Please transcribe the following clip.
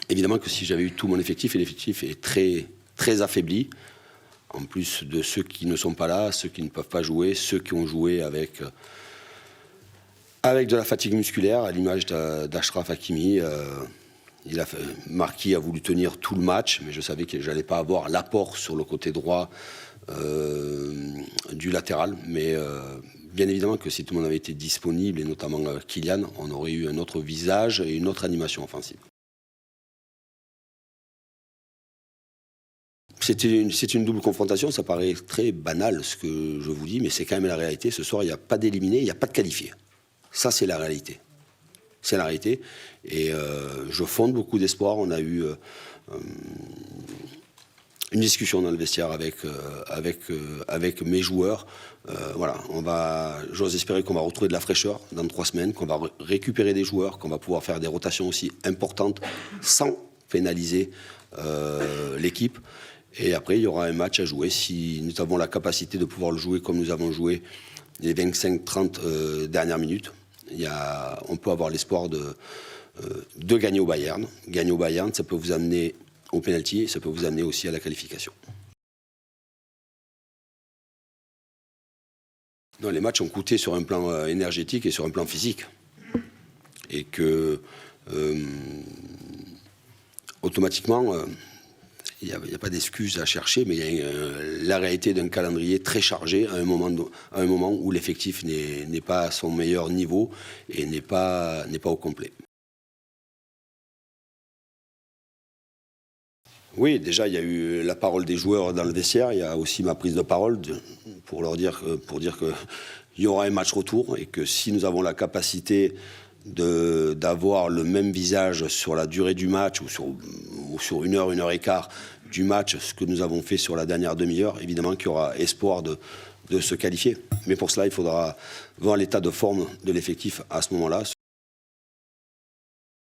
Évidemment que si j'avais eu tout mon effectif, et l'effectif est très, très affaibli, en plus de ceux qui ne sont pas là, ceux qui ne peuvent pas jouer, ceux qui ont joué avec de la fatigue musculaire, à l'image d'Achraf Hakimi. Marquis a voulu tenir tout le match, mais je savais que je n'allais pas avoir l'apport sur le côté droit du latéral. Mais bien évidemment que si tout le monde avait été disponible, et notamment Kylian, on aurait eu un autre visage et une autre animation offensive. C'est une double confrontation, ça paraît très banal ce que je vous dis, mais c'est quand même la réalité. Ce soir, il n'y a pas d'éliminé, il n'y a pas de qualifié. Ça, c'est la réalité. C'est la réalité. Et je fonde beaucoup d'espoir. On a eu une discussion dans le vestiaire avec mes joueurs. Voilà, j'ose espérer qu'on va retrouver de la fraîcheur dans 3 semaines, qu'on va récupérer des joueurs, qu'on va pouvoir faire des rotations aussi importantes sans pénaliser l'équipe. Et après, il y aura un match à jouer. Si nous avons la capacité de pouvoir le jouer comme nous avons joué les 25-30 dernières minutes, on peut avoir l'espoir de gagner au Bayern. Gagner au Bayern, ça peut vous amener au pénalty et ça peut vous amener aussi à la qualification. Non, les matchs ont coûté sur un plan énergétique et sur un plan physique. Et que automatiquement, il n'y a pas d'excuses à chercher, mais il y a la réalité d'un calendrier très chargé à un moment où l'effectif n'est pas à son meilleur niveau et n'est pas au complet. Oui, déjà, il y a eu la parole des joueurs dans le vestiaire. Il y a aussi ma prise de parole pour dire qu'il y aura un match retour et que si nous avons la capacité d'avoir le même visage sur la durée du match ou sur 1 heure, 1 heure et quart du match, ce que nous avons fait sur la dernière demi-heure, évidemment qu'il y aura espoir de se qualifier. Mais pour cela, il faudra voir l'état de forme de l'effectif à ce moment-là.